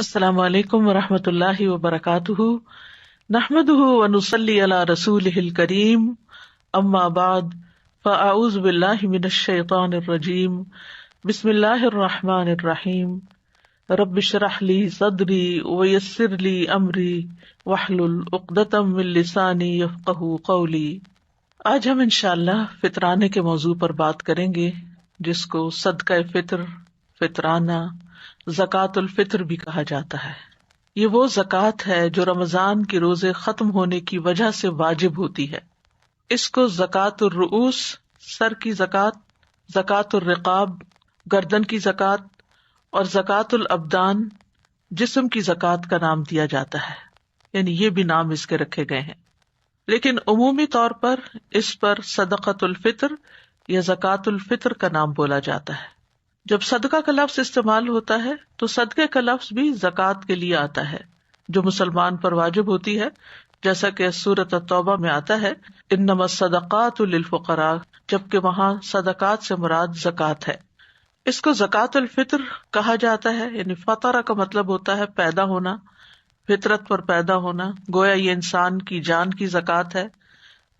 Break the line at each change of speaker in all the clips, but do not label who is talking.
السلام علیکم ورحمۃ اللہ وبرکاتہ، نحمده ونصلی علی رسولہ الکریم، اما بعد فاعوذ باللہ من الشیطان الرجیم، بسم اللہ الرحمن الرحیم، رب اشرح لی صدری ویسر لی امری واحلل عقدۃ من لسانی یفقہوا قولی۔ آج ہم انشاءاللہ فطرانے کے موضوع پر بات کریں گے، جس کو صدقہ فطر، فطرانہ، زکوٰۃ الفطر بھی کہا جاتا ہے۔ یہ وہ زکوٰۃ ہے جو رمضان کے روزے ختم ہونے کی وجہ سے واجب ہوتی ہے۔ اس کو زکوٰۃ الرؤوس، سر کی زکوٰۃ، زکوٰۃ الرقاب، گردن کی زکوٰۃ، اور زکوٰۃ الابدان، جسم کی زکوٰۃ کا نام دیا جاتا ہے، یعنی یہ بھی نام اس کے رکھے گئے ہیں، لیکن عمومی طور پر اس پر صدقۃ الفطر یا زکوٰۃ الفطر کا نام بولا جاتا ہے۔ جب صدقہ کا لفظ استعمال ہوتا ہے تو صدقے کا لفظ بھی زکوٰۃ کے لیے آتا ہے جو مسلمان پر واجب ہوتی ہے، جیسا کہ سورۃ التوبہ میں آتا ہے انما الصدقات للفقراء، جبکہ وہاں صدقات سے مراد زکوٰۃ ہے۔ اس کو زکوٰۃ الفطر کہا جاتا ہے، یعنی فطرہ کا مطلب ہوتا ہے پیدا ہونا، فطرت پر پیدا ہونا، گویا یہ انسان کی جان کی زکوٰۃ ہے،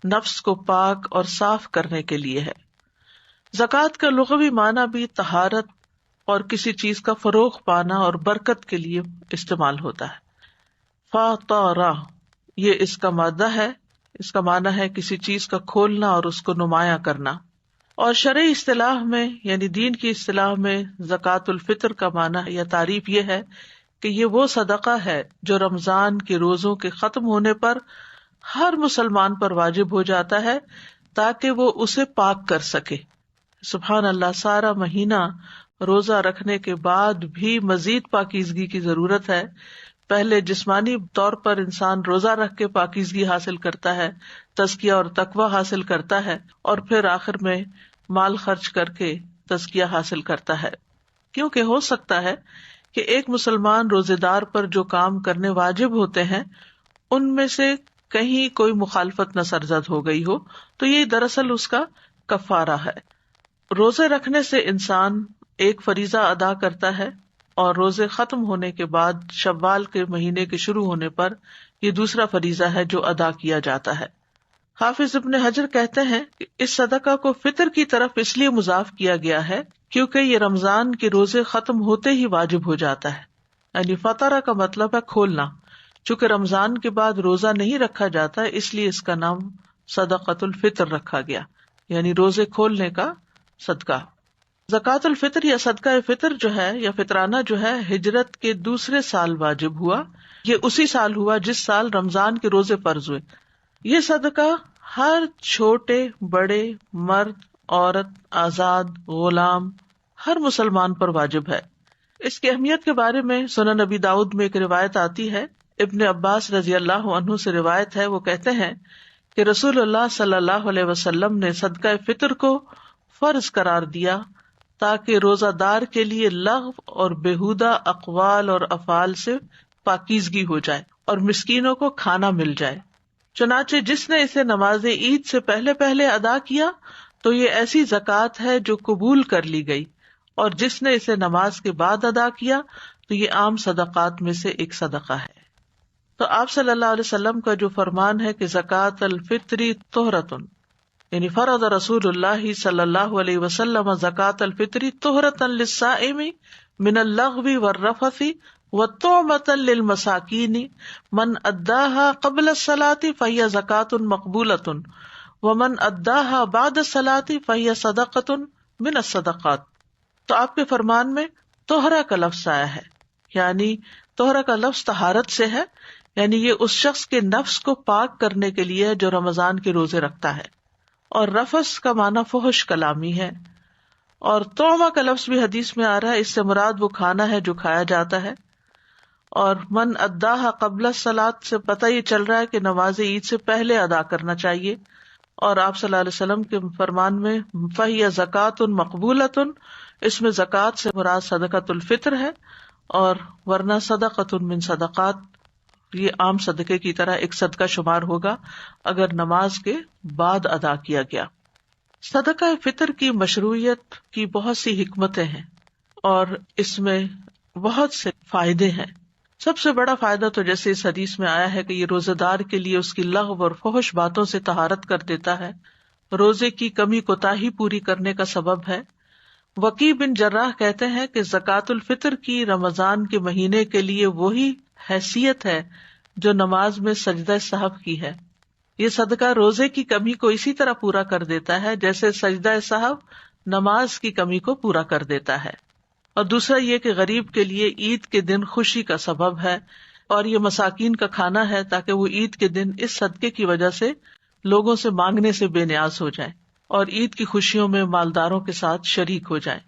نفس کو پاک اور صاف کرنے کے لیے ہے۔ زکوٰۃ کا لغوی معنی بھی طہارت اور کسی چیز کا فروغ پانا اور برکت کے لیے استعمال ہوتا ہے۔ فطرہ یہ اس کا مادہ ہے، اس کا معنی ہے کسی چیز کا کھولنا اور اس کو نمایاں کرنا۔ اور شرعی اصطلاح میں، یعنی دین کی اصطلاح میں، زکوٰۃ الفطر کا معنی یا تعریف یہ ہے کہ یہ وہ صدقہ ہے جو رمضان کے روزوں کے ختم ہونے پر ہر مسلمان پر واجب ہو جاتا ہے تاکہ وہ اسے پاک کر سکے۔ سبحان اللہ، سارا مہینہ روزہ رکھنے کے بعد بھی مزید پاکیزگی کی ضرورت ہے۔ پہلے جسمانی طور پر انسان روزہ رکھ کے پاکیزگی حاصل کرتا ہے، تزکیہ اور تقویٰ حاصل کرتا ہے، اور پھر آخر میں مال خرچ کر کے تزکیہ حاصل کرتا ہے، کیونکہ ہو سکتا ہے کہ ایک مسلمان روزے دار پر جو کام کرنے واجب ہوتے ہیں ان میں سے کہیں کوئی مخالفت نہ سرزد ہو گئی ہو، تو یہ دراصل اس کا کفارہ ہے۔ روزے رکھنے سے انسان ایک فریضہ ادا کرتا ہے، اور روزے ختم ہونے کے بعد شوال کے مہینے کے شروع ہونے پر یہ دوسرا فریضہ ہے جو ادا کیا جاتا ہے۔ حافظ ابن حجر کہتے ہیں کہ اس صدقہ کو فطر کی طرف اس لیے مضاف کیا گیا ہے کیونکہ یہ رمضان کے روزے ختم ہوتے ہی واجب ہو جاتا ہے، یعنی فطرہ کا مطلب ہے کھولنا۔ چونکہ رمضان کے بعد روزہ نہیں رکھا جاتا اس لیے اس کا نام صدقۃ الفطر رکھا گیا، یعنی روزے کھولنے کا صدقہ۔ زکوٰۃ الفطر یا صدقہ فطر جو ہے یا فطرانہ جو ہے، ہجرت کے دوسرے سال واجب ہوا۔ یہ اسی سال ہوا جس سال رمضان کے روزے فرض ہوئے۔ یہ صدقہ ہر چھوٹے بڑے، مرد، عورت، آزاد، غلام، ہر مسلمان پر واجب ہے۔ اس کی اہمیت کے بارے میں سنن نبی داؤد میں ایک روایت آتی ہے، ابن عباس رضی اللہ عنہ سے روایت ہے، وہ کہتے ہیں کہ رسول اللہ صلی اللہ علیہ وسلم نے صدقہ فطر کو فرض قرار دیا تاکہ روزہ دار کے لیے لغو اور بیہودہ اقوال اور افعال سے پاکیزگی ہو جائے اور مسکینوں کو کھانا مل جائے۔ چنانچہ جس نے اسے نماز عید سے پہلے پہلے ادا کیا تو یہ ایسی زکوٰۃ ہے جو قبول کر لی گئی، اور جس نے اسے نماز کے بعد ادا کیا تو یہ عام صدقات میں سے ایک صدقہ ہے۔ تو آپ صلی اللہ علیہ وسلم کا جو فرمان ہے کہ زکوٰۃ الفطر طہرۃ، یعنی فرض رسول اللہ صلی اللہ علیہ وسلم زکوٰۃ الفطر طہرۃ للصائم من اللغو والرفث وطعمۃ للمساکین من اداها قبل الصلاۃ فہی زکوٰۃ مقبولۃ ومن اداها بعد الصلاۃ فہی صدقۃ من الصدقات۔ تو آپ کے فرمان میں طہرہ کا لفظ آیا ہے، یعنی طہرہ کا لفظ طہارت سے ہے، یعنی یہ اس شخص کے نفس کو پاک کرنے کے لیے ہے جو رمضان کے روزے رکھتا ہے۔ اور رفث کا معنی فحش کلامی ہے، اور طعمہ کا لفظ بھی حدیث میں آ رہا ہے، اس سے مراد وہ کھانا ہے جو کھایا جاتا ہے۔ اور من اداہا قبل الصلاۃ سے پتہ یہ چل رہا ہے کہ نماز عید سے پہلے ادا کرنا چاہیے۔ اور آپ صلی اللہ علیہ وسلم کے فرمان میں فہی زکوٰۃ مقبولۃ، اس میں زکوٰۃ سے مراد صدقۃ الفطر ہے، اور ورنہ صدقۃ من صدقات، یہ عام صدقے کی طرح ایک صدقہ شمار ہوگا اگر نماز کے بعد ادا کیا گیا۔ صدقہ فطر کی مشروعیت کی بہت سی حکمتیں ہیں اور اس میں بہت سے فائدے ہیں۔ سب سے بڑا فائدہ تو جیسے اس حدیث میں آیا ہے کہ یہ روزے دار کے لیے اس کی لغو اور فحش باتوں سے طہارت کر دیتا ہے، روزے کی کمی کوتاہی پوری کرنے کا سبب ہے۔ وکی بن جراح کہتے ہیں کہ زکوٰۃ الفطر کی رمضان کے مہینے کے لیے وہی حیثیت ہے جو نماز میں سجدہ سہو کی ہے۔ یہ صدقہ روزے کی کمی کو اسی طرح پورا کر دیتا ہے جیسے سجدہ سہو نماز کی کمی کو پورا کر دیتا ہے۔ اور دوسرا یہ کہ غریب کے لیے عید کے دن خوشی کا سبب ہے، اور یہ مساکین کا کھانا ہے تاکہ وہ عید کے دن اس صدقے کی وجہ سے لوگوں سے مانگنے سے بے نیاز ہو جائیں اور عید کی خوشیوں میں مالداروں کے ساتھ شریک ہو جائیں۔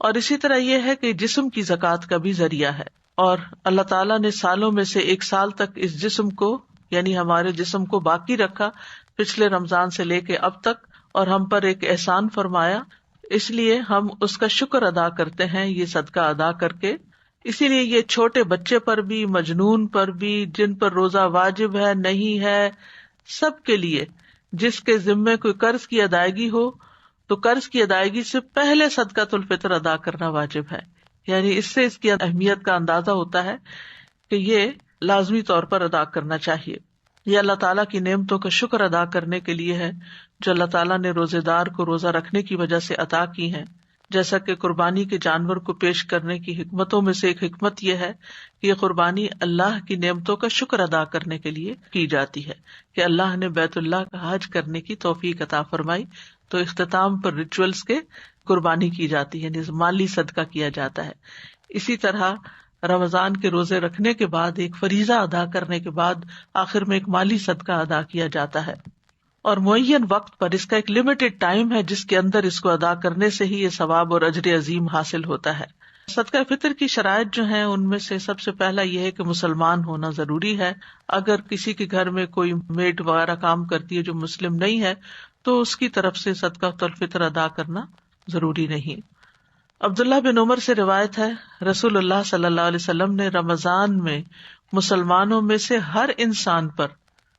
اور اسی طرح یہ ہے کہ جسم کی زکوٰۃ کا بھی ذریعہ ہے، اور اللہ تعالیٰ نے سالوں میں سے ایک سال تک اس جسم کو یعنی ہمارے جسم کو باقی رکھا پچھلے رمضان سے لے کے اب تک، اور ہم پر ایک احسان فرمایا، اس لیے ہم اس کا شکر ادا کرتے ہیں یہ صدقہ ادا کر کے۔ اسی لیے یہ چھوٹے بچے پر بھی، مجنون پر بھی، جن پر روزہ واجب ہے نہیں ہے، سب کے لیے، جس کے ذمے کوئی قرض کی ادائیگی ہو تو قرض کی ادائیگی سے پہلے صدقۃ الفطر ادا کرنا واجب ہے۔ یعنی اس سے اس کی اہمیت کا اندازہ ہوتا ہے کہ یہ لازمی طور پر ادا کرنا چاہیے۔ یہ اللہ تعالیٰ کی نعمتوں کا شکر ادا کرنے کے لیے ہے جو اللہ تعالیٰ نے روزے دار کو روزہ رکھنے کی وجہ سے عطا کی ہیں۔ جیسا کہ قربانی کے جانور کو پیش کرنے کی حکمتوں میں سے ایک حکمت یہ ہے کہ یہ قربانی اللہ کی نعمتوں کا شکر ادا کرنے کے لیے کی جاتی ہے کہ اللہ نے بیت اللہ کا حج کرنے کی توفیق عطا فرمائی، تو اختتام پر ریچولز کے قربانی کی جاتی ہے، یعنی مالی صدقہ کیا جاتا ہے۔ اسی طرح رمضان کے روزے رکھنے کے بعد ایک فریضہ ادا کرنے کے بعد آخر میں ایک مالی صدقہ ادا کیا جاتا ہے، اور معین وقت پر، اس کا ایک لمیٹڈ ٹائم ہے جس کے اندر اس کو ادا کرنے سے ہی یہ ثواب اور اجر عظیم حاصل ہوتا ہے۔ صدقہ فطر کی شرائط جو ہیں ان میں سے سب سے پہلا یہ ہے کہ مسلمان ہونا ضروری ہے۔ اگر کسی کے گھر میں کوئی میڈ وغیرہ کام کرتی ہے جو مسلم نہیں ہے تو اس کی طرف سے صدقہ الفطر ادا کرنا ضروری نہیں۔ عبداللہ بن عمر سے روایت ہے، رسول اللہ صلی اللہ علیہ وسلم نے رمضان میں مسلمانوں میں سے ہر انسان پر،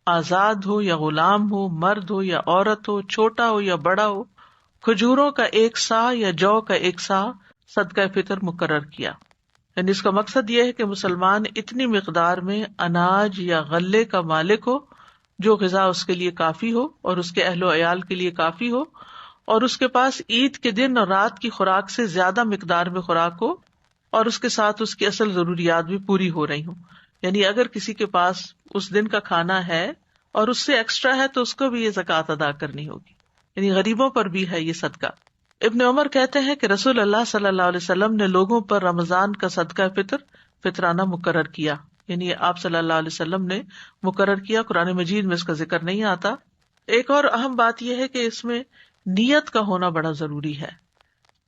آزاد ہو یا غلام ہو، مرد ہو یا عورت ہو، چھوٹا ہو یا بڑا ہو، کھجوروں کا 1 سا یا جو کا 1 سا صدقہ فطر مقرر کیا۔ یعنی اس کا مقصد یہ ہے کہ مسلمان اتنی مقدار میں اناج یا غلے کا مالک ہو جو غذا اس کے لیے کافی ہو اور اس کے اہل و عیال کے لیے کافی ہو، اور اس کے پاس عید کے دن اور رات کی خوراک سے زیادہ مقدار میں خوراک ہو، اور اس کے ساتھ اس کی اصل ضروریات بھی پوری ہو رہی ہوں۔ یعنی اگر کسی کے پاس اس دن کا کھانا ہے اور اس سے ایکسٹرا ہے تو اس کو بھی یہ زکوٰۃ ادا کرنی ہوگی، یعنی غریبوں پر بھی ہے یہ صدقہ۔ ابن عمر کہتے ہیں کہ رسول اللہ صلی اللہ علیہ وسلم نے لوگوں پر رمضان کا صدقہ فطرانہ مقرر کیا، یعنی آپ صلی اللہ علیہ وسلم نے مقرر کیا، قرآن مجید میں اس کا ذکر نہیں آتا۔ ایک اور اہم بات یہ ہے کہ اس میں نیت کا ہونا بڑا ضروری ہے،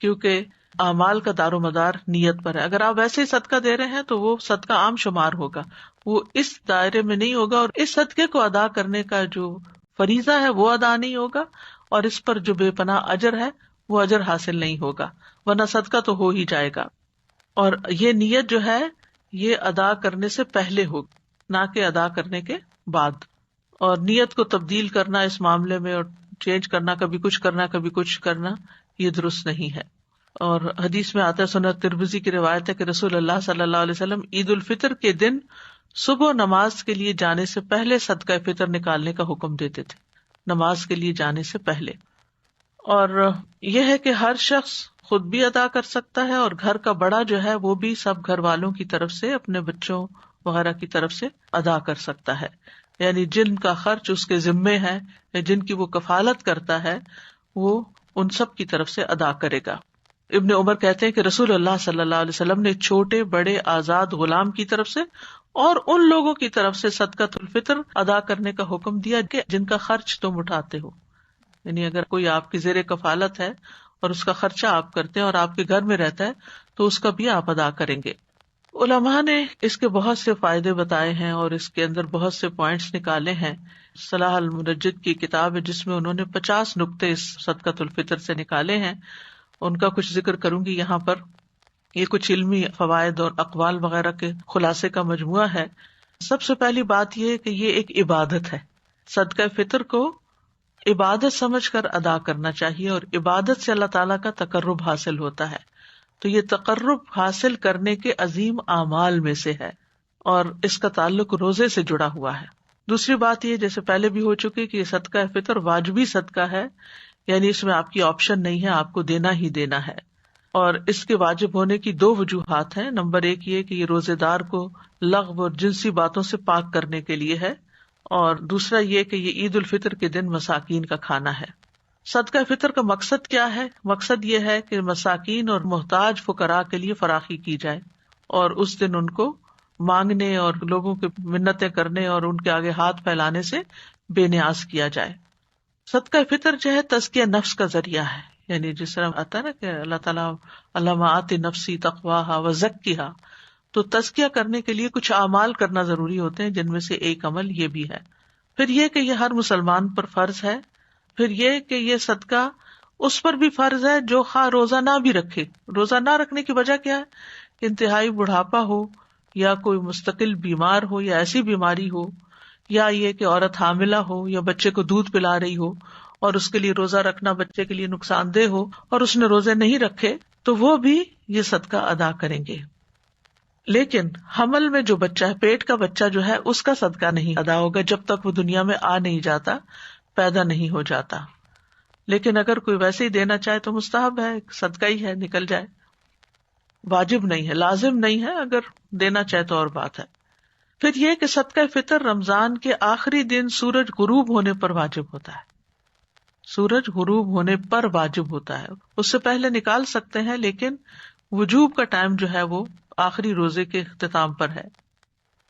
کیونکہ اعمال کا دار و مدار نیت پر ہے۔ اگر آپ ویسے ہی صدقہ دے رہے ہیں تو وہ صدقہ عام شمار ہوگا، وہ اس دائرے میں نہیں ہوگا، اور اس صدقے کو ادا کرنے کا جو فریضہ ہے وہ ادا نہیں ہوگا، اور اس پر جو بے پناہ اجر ہے وہ اجر حاصل نہیں ہوگا، ورنہ صدقہ تو ہو ہی جائے گا۔ اور یہ نیت جو ہے یہ ادا کرنے سے پہلے ہوگی، نہ کہ ادا کرنے کے بعد۔ اور نیت کو تبدیل کرنا اس معاملے میں اور چینج کرنا، کبھی کچھ کرنا کبھی کچھ کرنا، یہ درست نہیں ہے۔ اور حدیث میں آتا ہے، سنن ترمذی کی روایت ہے کہ رسول اللہ صلی اللہ علیہ وسلم عید الفطر کے دن صبح نماز کے لیے جانے سے پہلے صدقہ فطر نکالنے کا حکم دیتے تھے، نماز کے لیے جانے سے پہلے۔ اور یہ ہے کہ ہر شخص خود بھی ادا کر سکتا ہے، اور گھر کا بڑا جو ہے وہ بھی سب گھر والوں کی طرف سے، اپنے بچوں وغیرہ کی طرف سے ادا کر سکتا ہے، یعنی جن کا خرچ اس کے ذمے ہے یا جن کی وہ کفالت کرتا ہے وہ ان سب کی طرف سے ادا کرے گا۔ ابن عمر کہتے ہیں کہ رسول اللہ صلی اللہ علیہ وسلم نے چھوٹے بڑے آزاد غلام کی طرف سے اور ان لوگوں کی طرف سے صدقۃ الفطر ادا کرنے کا حکم دیا کہ جن کا خرچ تم اٹھاتے ہو، یعنی اگر کوئی آپ کی زیر کفالت ہے اور اس کا خرچہ آپ کرتے ہیں اور آپ کے گھر میں رہتا ہے تو اس کا بھی آپ ادا کریں گے۔ علماء نے اس کے بہت سے فائدے بتائے ہیں اور اس کے اندر بہت سے پوائنٹس نکالے ہیں۔ صلاح المنجد کی کتاب ہے جس میں انہوں نے 50 نقطے اس صدقۃ الفطر سے نکالے ہیں، ان کا کچھ ذکر کروں گی یہاں پر۔ یہ کچھ علمی فوائد اور اقوال وغیرہ کے خلاصے کا مجموعہ ہے۔ سب سے پہلی بات یہ ہے کہ یہ ایک عبادت ہے، صدقہ فطر کو عبادت سمجھ کر ادا کرنا چاہیے، اور عبادت سے اللہ تعالیٰ کا تقرب حاصل ہوتا ہے، تو یہ تقرب حاصل کرنے کے عظیم اعمال میں سے ہے۔ اور اس کا تعلق روزے سے جڑا ہوا ہے. دوسری بات یہ جیسے پہلے بھی ہو چکی کہ یہ صدقہ فطر واجبی صدقہ ہے، یعنی اس میں آپ کی آپشن نہیں ہے، آپ کو دینا ہی دینا ہے. اور اس کے واجب ہونے کی دو وجوہات ہیں. نمبر ایک یہ کہ یہ روزے دار کو لغو اور جنسی باتوں سے پاک کرنے کے لیے ہے، اور دوسرا یہ کہ یہ عید الفطر کے دن مساکین کا کھانا ہے. صدقہ فطر کا مقصد کیا ہے؟ مقصد یہ ہے کہ مساکین اور محتاج فقراء کے لیے فراخی کی جائے، اور اس دن ان کو مانگنے اور لوگوں کے منتیں کرنے اور ان کے آگے ہاتھ پھیلانے سے بے نیاز کیا جائے. صدقہ فطر جو ہے تزکیہ نفس کا ذریعہ ہے، یعنی جس طرح آتا ہے نا کہ اللہ تعالیٰ اللہم آت نفسی تقواہا وزکیہا، تو تزکیہ کرنے کے لیے کچھ اعمال کرنا ضروری ہوتے ہیں، جن میں سے ایک عمل یہ بھی ہے. پھر یہ کہ یہ ہر مسلمان پر فرض ہے. پھر یہ کہ یہ صدقہ اس پر بھی فرض ہے جو خواہ روزہ نہ بھی رکھے. روزہ نہ رکھنے کی وجہ کیا ہے؟ انتہائی بڑھاپا ہو، یا کوئی مستقل بیمار ہو، یا ایسی بیماری ہو، یا یہ کہ عورت حاملہ ہو، یا بچے کو دودھ پلا رہی ہو اور اس کے لیے روزہ رکھنا بچے کے لیے نقصان دہ ہو اور اس نے روزے نہیں رکھے، تو وہ بھی یہ صدقہ ادا کریں گے. لیکن حمل میں جو بچہ ہے، پیٹ کا بچہ جو ہے، اس کا صدقہ نہیں ادا ہوگا جب تک وہ دنیا میں آ نہیں جاتا، پیدا نہیں ہو جاتا. لیکن اگر کوئی ویسے ہی دینا چاہے تو مستحب ہے، صدقہ ہی ہے، نکل جائے. واجب نہیں ہے، لازم نہیں ہے، اگر دینا چاہے تو اور بات ہے. پھر یہ کہ صدقہ فطر رمضان کے آخری دن سورج غروب ہونے پر واجب ہوتا ہے. سورج غروب ہونے پر واجب ہوتا ہے، اس سے پہلے نکال سکتے ہیں، لیکن وجوب کا ٹائم جو ہے وہ آخری روزے کے اختتام پر ہے.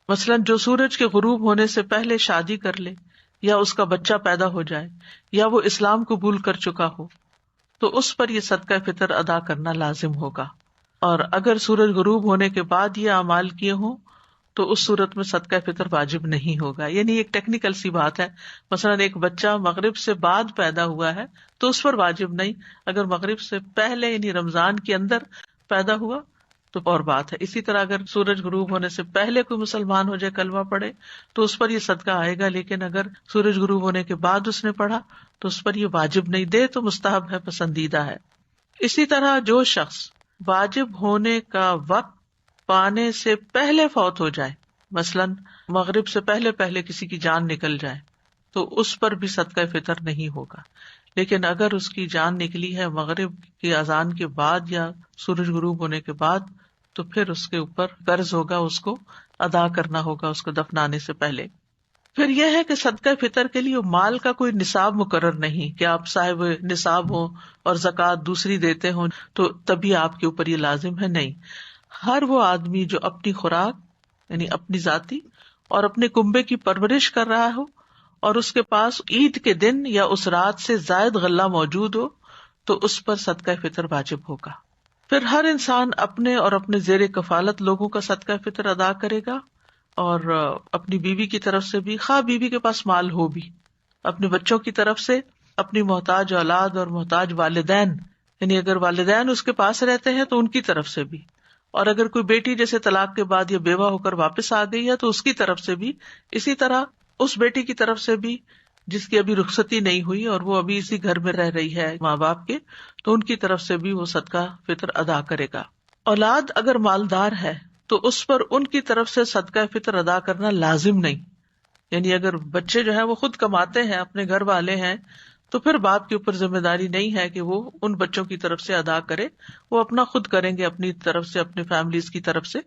مثلاً جو سورج کے غروب ہونے سے پہلے شادی کر لے، یا اس کا بچہ پیدا ہو جائے، یا وہ اسلام قبول کر چکا ہو، تو اس پر یہ صدقہ فطر ادا کرنا لازم ہوگا. اور اگر سورج غروب ہونے کے بعد یہ اعمال کیے ہوں تو اس صورت میں صدقہ فطر واجب نہیں ہوگا. یعنی ایک ٹیکنیکل سی بات ہے. مثلاً ایک بچہ مغرب سے بعد پیدا ہوا ہے تو اس پر واجب نہیں، اگر مغرب سے پہلے یعنی رمضان کے اندر پیدا ہوا تو اور بات ہے. اسی طرح اگر سورج غروب ہونے سے پہلے کوئی مسلمان ہو جائے، کلمہ پڑھے، تو اس پر یہ صدقہ آئے گا. لیکن اگر سورج غروب ہونے کے بعد اس نے پڑھا تو اس پر یہ واجب نہیں. دے تو مستحب ہے، پسندیدہ ہے. اسی طرح جو شخص واجب ہونے کا وقت پانے سے پہلے فوت ہو جائے، مثلاً مغرب سے پہلے پہلے کسی کی جان نکل جائے، تو اس پر بھی صدقہ فطر نہیں ہوگا. لیکن اگر اس کی جان نکلی ہے مغرب کی اذان کے بعد یا سورج غروب ہونے کے بعد، تو پھر اس کے اوپر قرض ہوگا، اس کو ادا کرنا ہوگا اس کو دفنانے سے پہلے. پھر یہ ہے کہ صدقہ فطر کے لیے مال کا کوئی نصاب مقرر نہیں کہ آپ صاحب نصاب ہوں اور زکوٰۃ دوسری دیتے ہوں تو تبھی آپ کے اوپر یہ لازم ہے. نہیں، ہر وہ آدمی جو اپنی خوراک یعنی اپنی ذاتی اور اپنے کنبے کی پرورش کر رہا ہو اور اس کے پاس عید کے دن یا اس رات سے زائد غلہ موجود ہو تو اس پر صدقہ فطر واجب ہوگا. پھر ہر انسان اپنے اور اپنے زیر کفالت لوگوں کا صدقہ فطر ادا کرے گا، اور اپنی بیوی کی طرف سے بھی، خواہ بیوی کے پاس مال ہو بھی، اپنے بچوں کی طرف سے، اپنی محتاج اولاد اور محتاج والدین، یعنی اگر والدین اس کے پاس رہتے ہیں تو ان کی طرف سے بھی، اور اگر کوئی بیٹی جیسے طلاق کے بعد یا بیوہ ہو کر واپس آ گئی ہے تو اس کی طرف سے بھی. اسی طرح اس بیٹی کی طرف سے بھی جس کی ابھی رخصتی نہیں ہوئی اور وہ ابھی اسی گھر میں رہ رہی ہے ماں باپ کے، تو ان کی طرف سے بھی وہ صدقہ فطر ادا کرے گا. اولاد اگر مالدار ہے تو اس پر ان کی طرف سے صدقہ فطر ادا کرنا لازم نہیں. یعنی اگر بچے جو ہیں وہ خود کماتے ہیں، اپنے گھر والے ہیں، تو پھر باپ کے اوپر ذمہ داری نہیں ہے کہ وہ ان بچوں کی طرف سے ادا کرے، وہ اپنا خود کریں گے اپنی طرف سے، اپنی فیملیز کی طرف سے.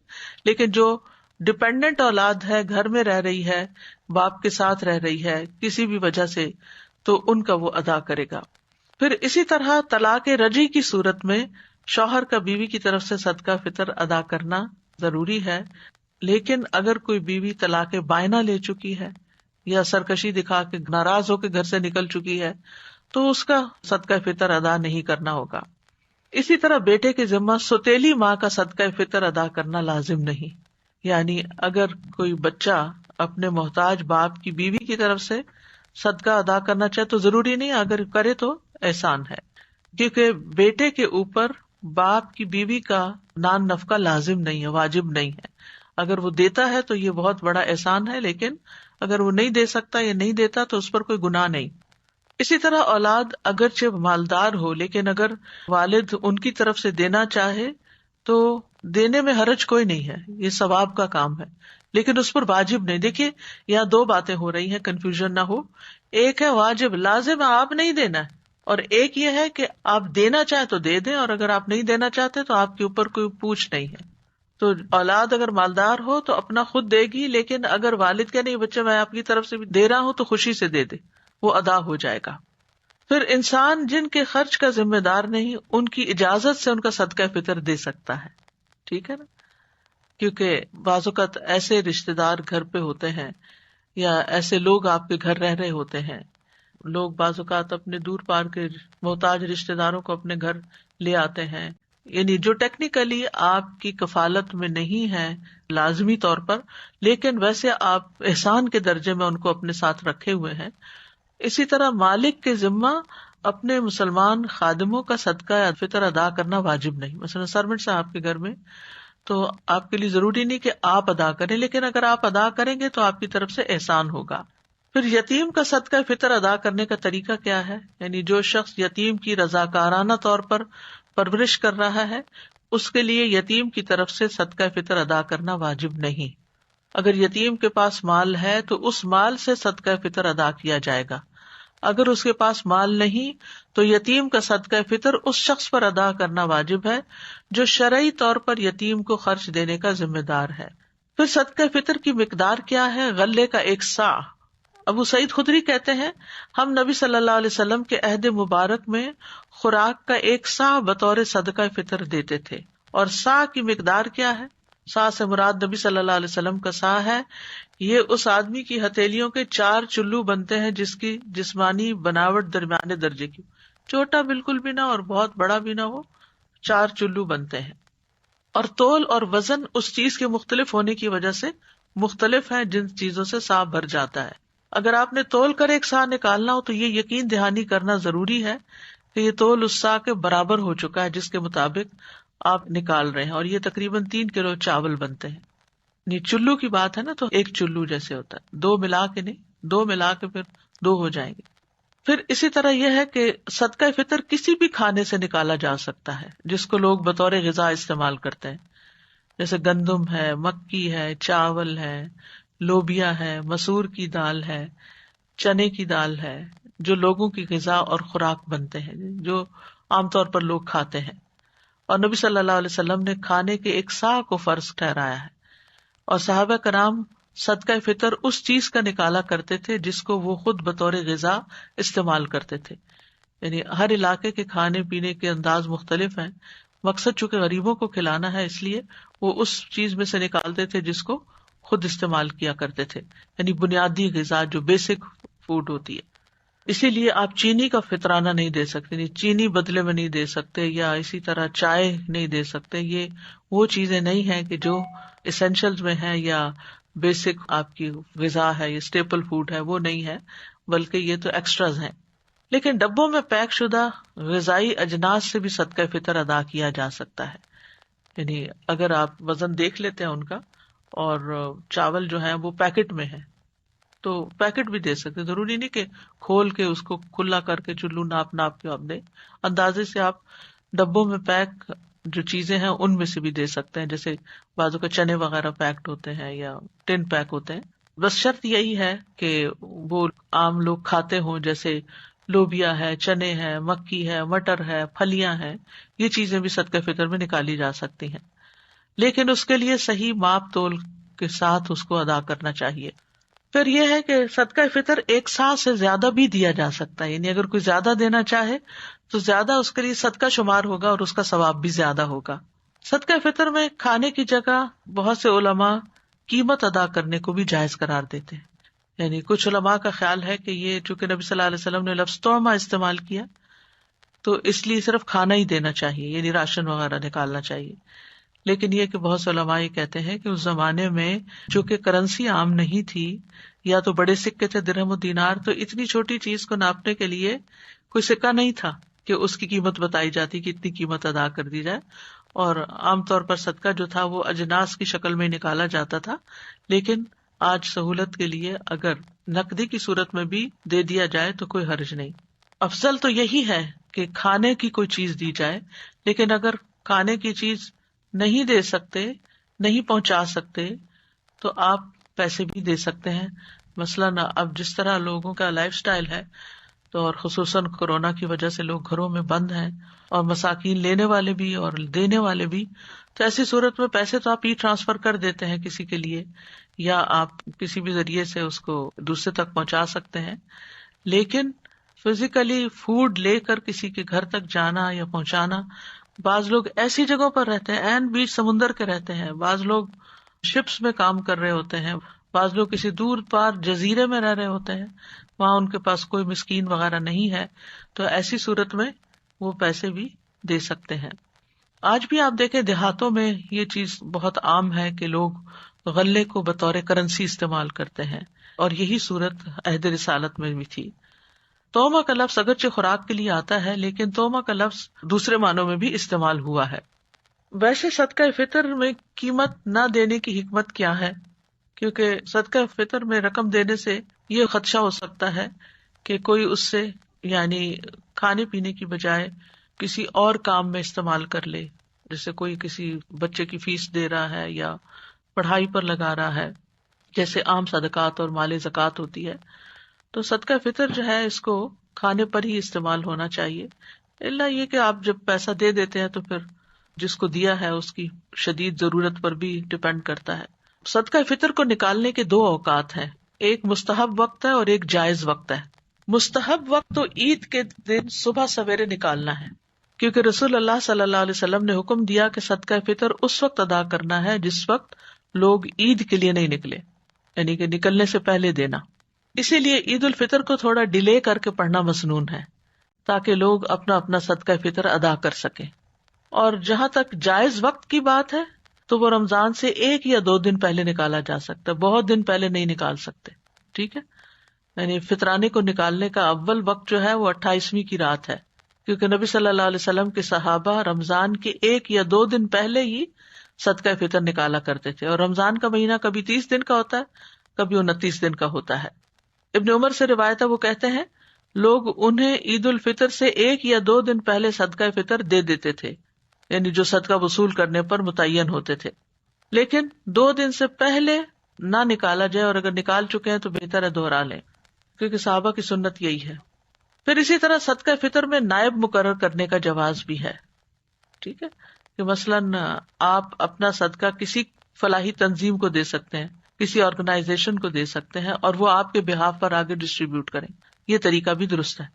لیکن جو ڈپینڈنٹ اولاد ہے، گھر میں رہ رہی ہے، باپ کے ساتھ رہ رہی ہے کسی بھی وجہ سے، تو ان کا وہ ادا کرے گا. پھر اسی طرح طلاق رجعی کی صورت میں شوہر کا بیوی کی طرف سے صدقہ فطر ادا کرنا ضروری ہے. لیکن اگر کوئی بیوی طلاق بائنہ لے چکی ہے یا سرکشی دکھا کے ناراض ہو کے گھر سے نکل چکی ہے تو اس کا صدقہ فطر ادا نہیں کرنا ہوگا. اسی طرح بیٹے کے ذمہ سوتیلی ماں کا صدقہ فطر ادا کرنا لازم نہیں. یعنی اگر کوئی بچہ اپنے محتاج باپ کی بیوی کی طرف سے صدقہ ادا کرنا چاہے تو ضروری نہیں، اگر کرے تو احسان ہے، کیونکہ بیٹے کے اوپر باپ کی بیوی کا نان نفقہ لازم نہیں ہے، واجب نہیں ہے. اگر وہ دیتا ہے تو یہ بہت بڑا احسان ہے، لیکن اگر وہ نہیں دے سکتا یا نہیں دیتا تو اس پر کوئی گناہ نہیں. اسی طرح اولاد اگرچہ مالدار ہو لیکن اگر والد ان کی طرف سے دینا چاہے تو دینے میں حرج کوئی نہیں ہے، یہ ثواب کا کام ہے، لیکن اس پر واجب نہیں. دیکھیے یہاں دو باتیں ہو رہی ہیں، کنفیوژن نہ ہو. ایک ہے واجب، لازم آپ نہیں دینا ہے، اور ایک یہ ہے کہ آپ دینا چاہیں تو دے دیں، اور اگر آپ نہیں دینا چاہتے تو آپ کے اوپر کوئی پوچھ نہیں ہے. تو اولاد اگر مالدار ہو تو اپنا خود دے گی، لیکن اگر والد کہ نہیں بچے میں آپ کی طرف سے بھی دے رہا ہوں تو خوشی سے دے دے، وہ ادا ہو جائے گا. پھر انسان جن کے خرچ کا ذمہ دار نہیں، ان کی اجازت سے ان کا صدقہ فطر دے سکتا ہے. ٹھیک ہے نا، کیونکہ بعض اوقات ایسے رشتے دار گھر پہ ہوتے ہیں یا ایسے لوگ آپ کے گھر رہ رہے ہوتے ہیں. لوگ بعض اوقات اپنے دور پار کے محتاج رشتے داروں کو اپنے گھر لے آتے ہیں، یعنی جو ٹیکنیکلی آپ کی کفالت میں نہیں ہے لازمی طور پر، لیکن ویسے آپ احسان کے درجے میں ان کو اپنے ساتھ رکھے ہوئے ہیں. اسی طرح مالک کے ذمہ اپنے مسلمان خادموں کا صدقہ یا فطر ادا کرنا واجب نہیں. مثلا سرونٹس ہیں آپ کے گھر میں، تو آپ کے لیے ضروری نہیں کہ آپ ادا کریں، لیکن اگر آپ ادا کریں گے تو آپ کی طرف سے احسان ہوگا. پھر یتیم کا صدقہ فطر ادا کرنے کا طریقہ کیا ہے؟ یعنی جو شخص یتیم کی رضاکارانہ طور پر پرورش کر رہا ہے، اس کے لیے یتیم کی طرف سے صدقہ فطر ادا کرنا واجب نہیں. اگر یتیم کے پاس مال ہے تو اس مال سے صدقہ فطر ادا کیا جائے گا. اگر اس کے پاس مال نہیں تو یتیم کا صدقہ فطر اس شخص پر ادا کرنا واجب ہے جو شرعی طور پر یتیم کو خرچ دینے کا ذمہ دار ہے. پھر صدقہ فطر کی مقدار کیا ہے؟ غلے کا 1 صاع. ابو سعید خدری کہتے ہیں ہم نبی صلی اللہ علیہ وسلم کے عہد مبارک میں خوراک کا 1 صاع بطور صدقہ فطر دیتے تھے. اور صاع کی مقدار کیا ہے؟ صاع سے مراد نبی صلی اللہ علیہ وسلم کا صاع ہے. یہ اس آدمی کی ہتھیلیوں کے 4 چلو بنتے ہیں جس کی جسمانی بناوٹ درمیانے درجے کی، چھوٹا بالکل بھی نہ اور بہت بڑا بھی نہ ہو، 4 چلو بنتے ہیں. اور تول اور وزن اس چیز کے مختلف ہونے کی وجہ سے مختلف ہیں جن چیزوں سے صاع بھر جاتا ہے. اگر آپ نے تول کر 1 صاع نکالنا ہو تو یہ یقین دہانی کرنا ضروری ہے کہ یہ تول اس صاع کے برابر ہو چکا ہے جس کے مطابق آپ نکال رہے ہیں، اور یہ تقریباً 3 کلو چاول بنتے ہیں. نہیں چلو کی بات ہے نا، تو 1 چلو جیسے ہوتا ہے، 2 ملا کے نہیں، 2 ملا کے پھر 2 ہو جائیں گے. پھر اسی طرح یہ ہے کہ صدقہ فطر کسی بھی کھانے سے نکالا جا سکتا ہے جس کو لوگ بطور غذا استعمال کرتے ہیں، جیسے گندم ہے، مکی ہے، چاول ہے، لوبیا ہے، مسور کی دال ہے، چنے کی دال ہے، جو لوگوں کی غذا اور خوراک بنتے ہیں، جو عام طور پر لوگ کھاتے ہیں. اور نبی صلی اللہ علیہ وسلم نے کھانے کے 1 صاع کو فرض ٹھہرایا ہے. اور صحابہ کرام صدقہ فطر اس چیز کا نکالا کرتے تھے جس کو وہ خود بطور غذا استعمال کرتے تھے. یعنی ہر علاقے کے کھانے پینے کے انداز مختلف ہیں، مقصد چونکہ غریبوں کو کھلانا ہے اس لیے وہ اس چیز میں سے نکالتے تھے جس کو خود استعمال کیا کرتے تھے، یعنی بنیادی غذا جو بیسک فوڈ ہوتی ہے. اسی لیے آپ چینی کا فطرانہ نہیں دے سکتے، نہیں چینی بدلے میں نہیں دے سکتے، یا اسی طرح چائے نہیں دے سکتے. یہ وہ چیزیں نہیں ہیں کہ جو اسینشلز میں ہیں یا بیسک آپ کی غذا ہے، یہ اسٹیپل فوڈ ہے، وہ نہیں ہے، بلکہ یہ تو ایکسٹراز ہیں. لیکن ڈبوں میں پیک شدہ غذائی اجناس سے بھی صدقہ فطر ادا کیا جا سکتا ہے. یعنی اگر آپ وزن دیکھ لیتے ہیں ان کا، اور چاول جو ہیں وہ پیکٹ میں ہے تو پیکٹ بھی دے سکتے، ضروری نہیں کہ کھول کے اس کو کھلا کر کے چلو ناپ کے آپ دیں. اندازے سے آپ ڈبوں میں پیک جو چیزیں ہیں ان میں سے بھی دے سکتے ہیں، جیسے بازو کے چنے وغیرہ پیکڈ ہوتے ہیں یا ٹن پیک ہوتے ہیں. بس شرط یہی ہے کہ وہ عام لوگ کھاتے ہوں، جیسے لوبیا ہے، چنے ہے، مکی ہے، مٹر ہے، پھلیاں ہیں، یہ چیزیں بھی صدقہ فطر میں نکالی جا سکتی ہیں، لیکن اس کے لیے صحیح ماپ تول کے ساتھ اس کو ادا کرنا چاہیے. پھر یہ ہے کہ صدقہ فطر 1 صاع سے زیادہ بھی دیا جا سکتا ہے، یعنی اگر کوئی زیادہ دینا چاہے تو زیادہ اس کے لیے صدقہ شمار ہوگا اور اس کا ثواب بھی زیادہ ہوگا. صدقہ فطر میں کھانے کی جگہ بہت سے علماء قیمت ادا کرنے کو بھی جائز قرار دیتے ہیں. یعنی کچھ علماء کا خیال ہے کہ یہ چونکہ نبی صلی اللہ علیہ وسلم نے لفظ طعمہ استعمال کیا تو اس لیے صرف کھانا ہی دینا چاہیے، یعنی راشن وغیرہ نکالنا چاہیے. لیکن یہ کہ بہت سے علماء یہ کہتے ہیں کہ اس زمانے میں چونکہ کرنسی عام نہیں تھی یا تو بڑے سکے تھے درہم و دینار، تو اتنی چھوٹی چیز کو ناپنے کے لیے کوئی سکہ نہیں تھا کہ اس کی قیمت بتائی جاتی کہ اتنی قیمت ادا کر دی جائے. اور عام طور پر صدقہ جو تھا وہ اجناس کی شکل میں نکالا جاتا تھا، لیکن آج سہولت کے لیے اگر نقدی کی صورت میں بھی دے دیا جائے تو کوئی حرج نہیں. افضل تو یہی ہے کہ کھانے کی کوئی چیز دی جائے، لیکن اگر کھانے کی چیز نہیں دے سکتے، نہیں پہنچا سکتے، تو آپ پیسے بھی دے سکتے ہیں. مثلاً اب جس طرح لوگوں کا لائف سٹائل ہے، تو اور خصوصاً کورونا کی وجہ سے لوگ گھروں میں بند ہیں، اور مساکین لینے والے بھی اور دینے والے بھی، تو ایسی صورت میں پیسے تو آپ ٹرانسفر کر دیتے ہیں کسی کے لیے، یا آپ کسی بھی ذریعے سے اس کو دوسرے تک پہنچا سکتے ہیں. لیکن فزیکلی فوڈ لے کر کسی کے گھر تک جانا یا پہنچانا، بعض لوگ ایسی جگہوں پر رہتے ہیں، عین بیچ سمندر کے رہتے ہیں، بعض لوگ شپس میں کام کر رہے ہوتے ہیں، بعض لوگ کسی دور پار جزیرے میں رہ رہے ہوتے ہیں، وہاں ان کے پاس کوئی مسکین وغیرہ نہیں ہے، تو ایسی صورت میں وہ پیسے بھی دے سکتے ہیں. آج بھی آپ دیکھیں دیہاتوں میں یہ چیز بہت عام ہے کہ لوگ غلے کو بطور کرنسی استعمال کرتے ہیں، اور یہی صورت عہد رسالت میں بھی تھی. تومہ کا لفظ اگرچہ خوراک کے لیے آتا ہے، لیکن تومہ کا لفظ دوسرے معنوں میں بھی استعمال ہوا ہے. ویسے صدقہ فطر میں قیمت نہ دینے کی حکمت کیا ہے؟ کیونکہ صدقہ فطر میں رقم دینے سے یہ خدشہ ہو سکتا ہے کہ کوئی اس سے یعنی کھانے پینے کی بجائے کسی اور کام میں استعمال کر لے، جیسے کوئی کسی بچے کی فیس دے رہا ہے یا پڑھائی پر لگا رہا ہے، جیسے عام صدقات اور مال زکوٰۃ ہوتی ہے. تو صدقہ فطر جو ہے اس کو کھانے پر ہی استعمال ہونا چاہیے، الا یہ کہ آپ جب پیسہ دے دیتے ہیں تو پھر جس کو دیا ہے اس کی شدید ضرورت پر بھی ڈپینڈ کرتا ہے. صدقہ فطر کو نکالنے کے 2 اوقات ہیں، ایک مستحب وقت ہے اور ایک جائز وقت ہے. مستحب وقت تو عید کے دن صبح سویرے نکالنا ہے، کیونکہ رسول اللہ صلی اللہ علیہ وسلم نے حکم دیا کہ صدقہ فطر اس وقت ادا کرنا ہے جس وقت لوگ عید کے لیے نہیں نکلے، یعنی کہ نکلنے سے پہلے دینا. اسی لیے عید الفطر کو تھوڑا ڈیلے کر کے پڑھنا مسنون ہے، تاکہ لوگ اپنا اپنا صدقہ فطر ادا کر سکیں. اور جہاں تک جائز وقت کی بات ہے تو وہ رمضان سے 1 یا 2 دن پہلے نکالا جا سکتا ہے، بہت دن پہلے نہیں نکال سکتے. ٹھیک ہے، یعنی فطرانے کو نکالنے کا اول وقت جو ہے وہ 28ویں کی رات ہے، کیونکہ نبی صلی اللہ علیہ وسلم کے صحابہ رمضان کے 1 یا 2 دن پہلے ہی صدقہ فطر نکالا کرتے تھے. اور رمضان کا مہینہ کبھی 30 دن کا ہوتا ہے، کبھی 29 دن کا ہوتا ہے. ابن عمر سے روایت ہے، وہ کہتے ہیں لوگ انہیں عید الفطر سے 1 یا 2 دن پہلے صدقہ فطر دے دیتے تھے، یعنی جو صدقہ وصول کرنے پر متعین ہوتے تھے. لیکن 2 دن سے پہلے نہ نکالا جائے، اور اگر نکال چکے ہیں تو بہتر ہے دوہرا لیں، کیونکہ صحابہ کی سنت یہی ہے. پھر اسی طرح صدقہ فطر میں نائب مقرر کرنے کا جواز بھی ہے. ٹھیک ہے، کہ مثلاً آپ اپنا صدقہ کسی فلاحی تنظیم کو دے سکتے ہیں، کسی آرگنائزیشن کو دے سکتے ہیں، اور وہ آپ کے بہاف پر آگے ڈسٹریبیوٹ کریں. یہ طریقہ بھی درست ہے.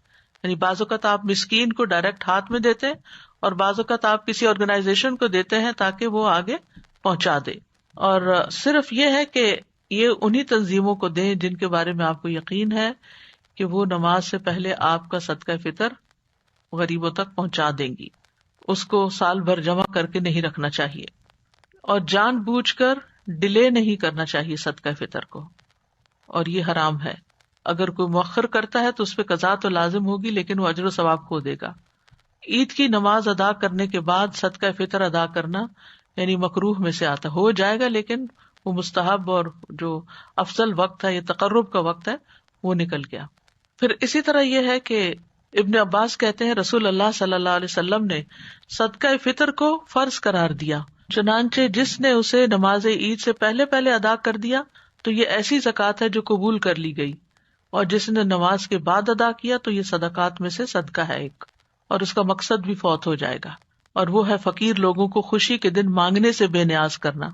یعنی بعض اوقات آپ مسکین کو ڈائریکٹ ہاتھ میں دیتے ہیں، اور بعض اوقات آپ کسی آرگنائزیشن کو دیتے ہیں تاکہ وہ آگے پہنچا دے. اور صرف یہ ہے کہ یہ انہی تنظیموں کو دیں جن کے بارے میں آپ کو یقین ہے کہ وہ نماز سے پہلے آپ کا صدقہ فطر غریبوں تک پہنچا دیں گی. اس کو سال بھر جمع کر کے نہیں رکھنا چاہیے، اور جان بوجھ کر ڈیلے نہیں کرنا چاہیے صدقہ فطر کو، اور یہ حرام ہے. اگر کوئی مؤخر کرتا ہے تو اس پہ قضا تو لازم ہوگی، لیکن وہ اجر و ثواب کھو دے گا. عید کی نماز ادا کرنے کے بعد صدقہ فطر ادا کرنا یعنی مکروہ میں سے آتا، ہو جائے گا لیکن وہ مستحب اور جو افضل وقت ہے، یہ تقرب کا وقت ہے، وہ نکل گیا. پھر اسی طرح یہ ہے کہ ابن عباس کہتے ہیں رسول اللہ صلی اللہ علیہ وسلم نے صدقہ فطر کو فرض قرار دیا، چنانچہ جس نے اسے نماز عید سے پہلے پہلے ادا کر دیا تو یہ ایسی زکوٰۃ ہے جو قبول کر لی گئی، اور جس نے نماز کے بعد ادا کیا تو یہ صدقات میں سے صدقہ ہے ایک، اور اس کا مقصد بھی فوت ہو جائے گا، اور وہ ہے فقیر لوگوں کو خوشی کے دن مانگنے سے بے نیاز کرنا.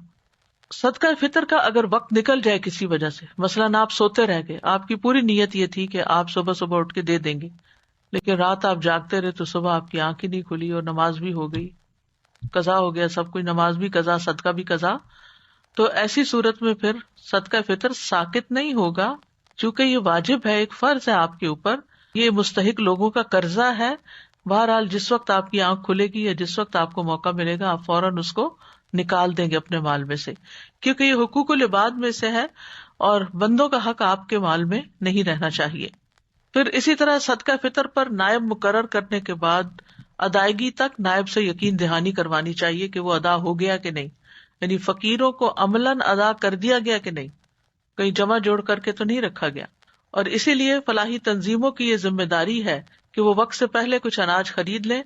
صدقہ فطر کا اگر وقت نکل جائے کسی وجہ سے، مثلاً آپ سوتے رہ گئے، آپ کی پوری نیت یہ تھی کہ آپ صبح صبح اٹھ کے دے دیں گے، لیکن رات آپ جاگتے رہے تو صبح آپ کی آنکھ ہی نہیں کھلی اور نماز بھی ہو گئی، قضا ہو گیا سب کچھ، نماز بھی قضا، صدقہ بھی قضا. تو ایسی صورت میں پھر صدقہ فطر ساقط نہیں ہوگا، چونکہ یہ واجب ہے، ایک فرض ہے آپ کے اوپر، یہ مستحق لوگوں کا قرضہ ہے. بہرحال جس وقت آپ کی آنکھ کھلے گی یا جس وقت آپ کو موقع ملے گا آپ فوراً اس کو نکال دیں گے اپنے مال میں سے، کیونکہ یہ حقوق العباد میں سے ہے اور بندوں کا حق آپ کے مال میں نہیں رہنا چاہیے. پھر اسی طرح صدقہ فطر پر نائب مقرر کرنے کے بعد ادائیگی تک نائب سے یقین دہانی کروانی چاہیے کہ وہ ادا ہو گیا کہ نہیں، یعنی فقیروں کو عملاً ادا کر دیا گیا کہ نہیں، کہیں جمع جوڑ کر کے تو نہیں رکھا گیا. اور اسی لیے فلاحی تنظیموں کی یہ ذمہ داری ہے کہ وہ وقت سے پہلے کچھ اناج خرید لیں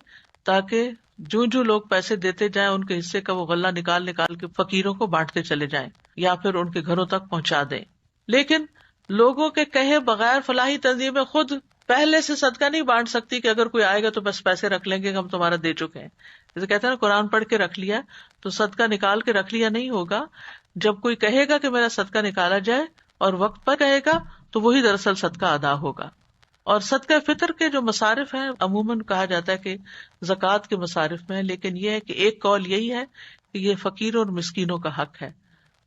تاکہ جو جو لوگ پیسے دیتے جائیں ان کے حصے کا وہ غلہ نکال نکال کے فقیروں کو بانٹتے چلے جائیں یا پھر ان کے گھروں تک پہنچا دیں. لیکن لوگوں کے کہے بغیر فلاحی تنظیمیں خود پہلے سے صدقہ نہیں بانٹ سکتی کہ اگر کوئی آئے گا تو بس پیسے رکھ لیں گے کہ ہم تمہارا دے چکے ہیں. جیسے کہتے ہیں نا قرآن پڑھ کے رکھ لیا تو صدقہ نکال کے رکھ لیا نہیں ہوگا. جب کوئی کہے گا کہ میرا صدقہ نکالا جائے اور وقت پر کہے گا تو وہی دراصل صدقہ ادا ہوگا. اور صدقہ فطر کے جو مصارف ہیں عموماً کہا جاتا ہے کہ زکوٰۃ کے مصارف میں، لیکن یہ ہے کہ ایک قول یہی ہے کہ یہ فقیروں اور مسکینوں کا حق ہے.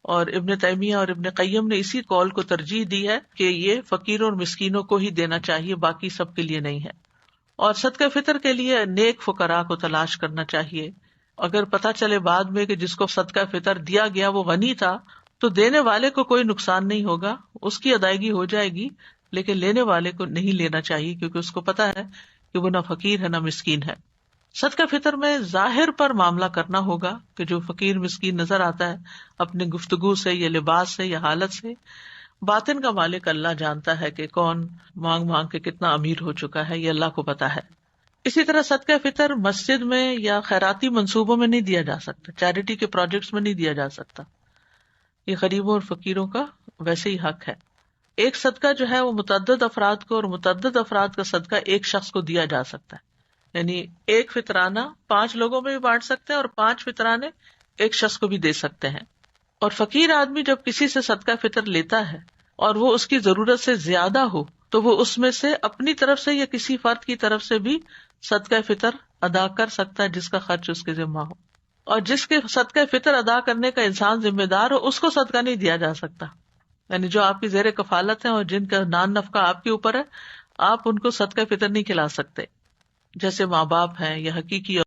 اور ابن تیمیہ اور ابن قیم نے اسی قول کو ترجیح دی ہے کہ یہ فقیروں اور مسکینوں کو ہی دینا چاہیے، باقی سب کے لیے نہیں ہے. اور صدقہ فطر کے لیے نیک فقراء کو تلاش کرنا چاہیے. اگر پتہ چلے بعد میں کہ جس کو صدقہ فطر دیا گیا وہ غنی تھا تو دینے والے کو کوئی نقصان نہیں ہوگا، اس کی ادائیگی ہو جائے گی، لیکن لینے والے کو نہیں لینا چاہیے کیونکہ اس کو پتا ہے کہ وہ نہ فقیر ہے نہ مسکین ہے. صدقہ فطر میں ظاہر پر معاملہ کرنا ہوگا کہ جو فقیر مسکین نظر آتا ہے اپنی گفتگو سے یا لباس سے یا حالت سے. باطن کا مالک اللہ جانتا ہے کہ کون مانگ مانگ کے کتنا امیر ہو چکا ہے، یہ اللہ کو پتا ہے. اسی طرح صدقہ فطر مسجد میں یا خیراتی منصوبوں میں نہیں دیا جا سکتا، چیریٹی کے پروجیکٹس میں نہیں دیا جا سکتا. یہ غریبوں اور فقیروں کا ویسے ہی حق ہے. ایک صدقہ جو ہے وہ متعدد افراد کو، اور متعدد افراد کا صدقہ ایک شخص کو دیا جا سکتا ہے. یعنی ایک فطرانہ 5 لوگوں میں بھی بانٹ سکتے ہیں اور 5 فطرانے ایک شخص کو بھی دے سکتے ہیں. اور فقیر آدمی جب کسی سے صدقہ فطر لیتا ہے اور وہ اس کی ضرورت سے زیادہ ہو تو وہ اس میں سے اپنی طرف سے یا کسی فرد کی طرف سے بھی صدقہ فطر ادا کر سکتا ہے جس کا خرچ اس کے ذمہ ہو. اور جس کے صدقہ فطر ادا کرنے کا انسان ذمہ دار ہو اس کو صدقہ نہیں دیا جا سکتا. یعنی جو آپ کی زیر کفالت ہیں اور جن کا نان نفقہ آپ کے اوپر ہے، آپ ان کو صدقہ فطر نہیں کھلا سکتے، جیسے ماں باپ ہیں یا حقیقی